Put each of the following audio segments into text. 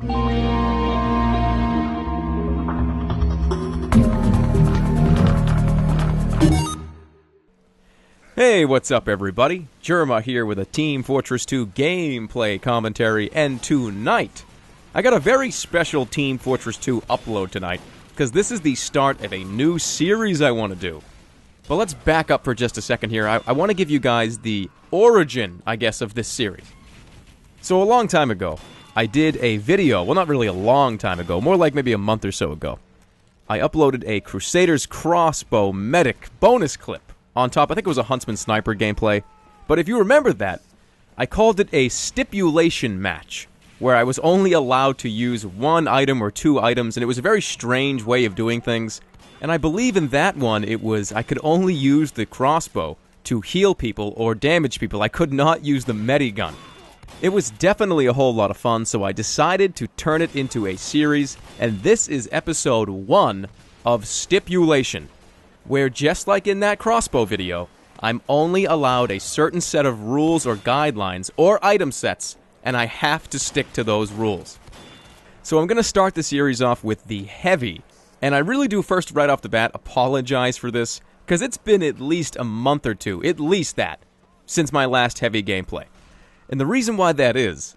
Hey, what's up everybody? Jerma here with a Team Fortress 2 gameplay commentary, and tonight, I got a very special Team Fortress 2 upload tonight, because this is the start of a new series I want to do. But let's back up for just a second here. I want to give you guys the origin, I guess, of this series. So a long time ago, I did a video, well not really a long time ago, more like maybe a month or so ago. I uploaded a Crusader's Crossbow Medic bonus clip. On top, I think it was a Huntsman Sniper gameplay. But if you remember that, I called it a Stipulation match, where I was only allowed to use one item or two items, and it was a very strange way of doing things. And I believe in that one, it was I could only use the crossbow to heal people or damage people. I could not use the medigun. It was definitely a whole lot of fun, so I decided to turn it into a series, and this is episode 1 of Stipulation, where just like in that crossbow video, I'm only allowed a certain set of rules or guidelines or item sets, and I have to stick to those rules. So I'm going to start the series off with the heavy, and I really do first right off the bat apologize for this, because it's been at least a month or two, at least that, since my last heavy gameplay. And the reason why that is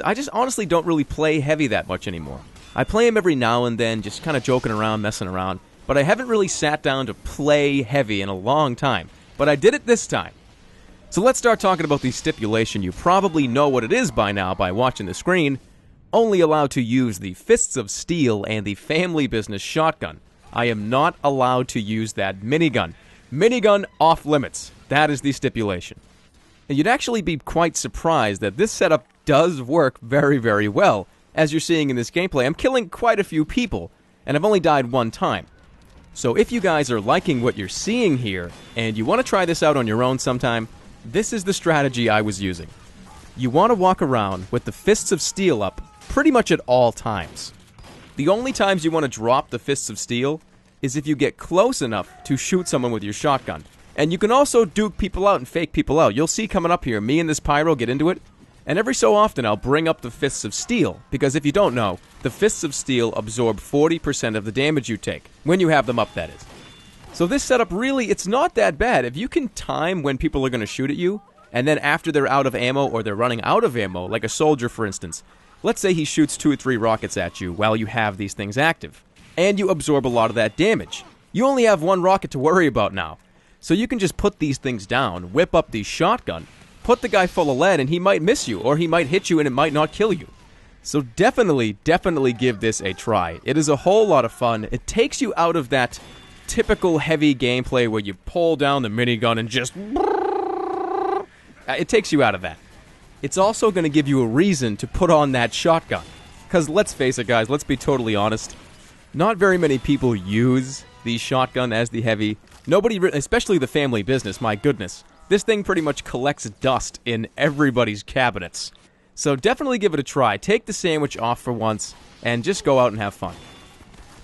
I just honestly don't really play heavy that much anymore. I play him every now and then, just kind of joking around, messing around, but I haven't really sat down to play heavy in a long time. But I did it this time. So let's start talking about the stipulation. You probably know what it is by now by watching the screen. Only allowed to use the Fists of Steel and the Family Business shotgun. I am not allowed to use that minigun. Minigun off limits. That is the stipulation. And you'd actually be quite surprised that this setup does work very, very well. As you're seeing in this gameplay, I'm killing quite a few people, and I've only died one time. So if you guys are liking what you're seeing here, and you want to try this out on your own sometime, this is the strategy I was using. You want to walk around with the Fists of Steel up pretty much at all times. The only times you want to drop the Fists of Steel is if you get close enough to shoot someone with your shotgun. And you can also duke people out and fake people out. You'll see coming up here, me and this pyro get into it, and every so often I'll bring up the Fists of Steel, because if you don't know, the Fists of Steel absorb 40% of the damage you take, when you have them up, that is. So this setup really, it's not that bad. If you can time when people are going to shoot at you, and then after they're out of ammo or they're running out of ammo, like a soldier for instance, let's say he shoots 2 or 3 rockets at you while you have these things active, and you absorb a lot of that damage. You only have 1 rocket to worry about now. So you can just put these things down, whip up the shotgun, put the guy full of lead, and he might miss you, or he might hit you and it might not kill you. So definitely give this a try. It is a whole lot of fun. It takes you out of that typical heavy gameplay where you pull down the minigun and just... It takes you out of that. It's also going to give you a reason to put on that shotgun. Because let's face it guys, let's be totally honest. Not very many people use the shotgun as the heavy. Nobody, especially the Family Business, my goodness. This thing pretty much collects dust in everybody's cabinets. So definitely give it a try. Take the sandwich off for once, and just go out and have fun.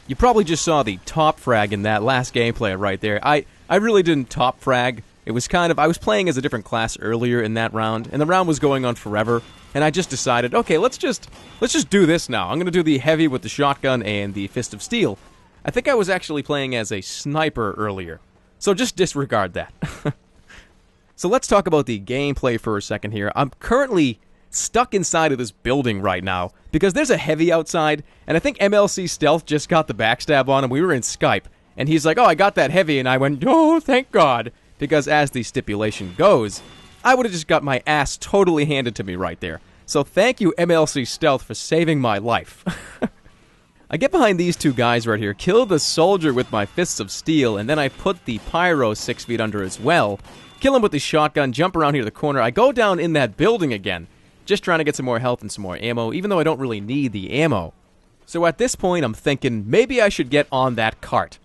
You probably just saw the top frag in that last gameplay right there. I really didn't top frag. It was kind of, I was playing as a different class earlier in that round, and the round was going on forever, and I just decided, okay, let's just do this now. I'm going to do the heavy with the shotgun and the Fist of Steel. I think I was actually playing as a sniper earlier, so just disregard that. So let's talk about the gameplay for a second here. I'm currently stuck inside of this building right now because there's a heavy outside, and I think MLC Stealth just got the backstab on him. We were in Skype, and he's like, oh, I got that heavy, and I went, oh, thank God, because as the stipulation goes, I would have just got my ass totally handed to me right there. So thank you, MLC Stealth, for saving my life. I get behind these 2 guys right here, kill the soldier with my Fists of Steel, and then I put the pyro 6 feet under as well. Kill him with the shotgun, jump around here to the corner. I go down in that building again, just trying to get some more health and some more ammo, even though I don't really need the ammo. So at this point, I'm thinking, maybe I should get on that cart.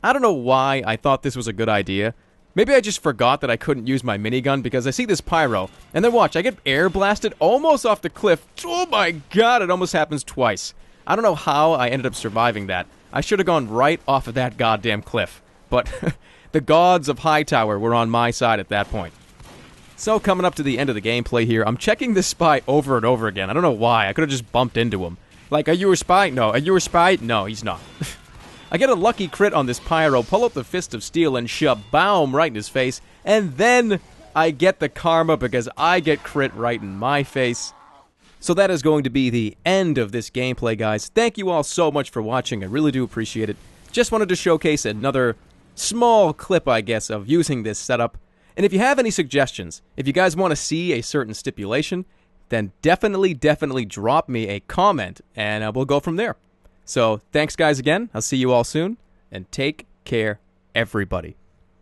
I don't know why I thought this was a good idea. Maybe I just forgot that I couldn't use my minigun because I see this pyro, and then watch, I get air blasted almost off the cliff. Oh my god, it almost happens twice. I don't know how I ended up surviving that. I should have gone right off of that goddamn cliff. But the gods of Hightower were on my side at that point. So coming up to the end of the gameplay here, I'm checking this spy over and over again. I don't know why. I could have just bumped into him. Like, are you a spy? No. Are you a spy? No, he's not. I get a lucky crit on this Pyro, pull out the Fist of Steel, and shaboom right in his face. And then I get the karma because I get crit right in my face. So that is going to be the end of this gameplay, guys. Thank you all so much for watching. I really do appreciate it. Just wanted to showcase another small clip, I guess, of using this setup. And if you have any suggestions, if you guys want to see a certain stipulation, then definitely drop me a comment, and we'll go from there. So, thanks guys again. I'll see you all soon, and take care, everybody.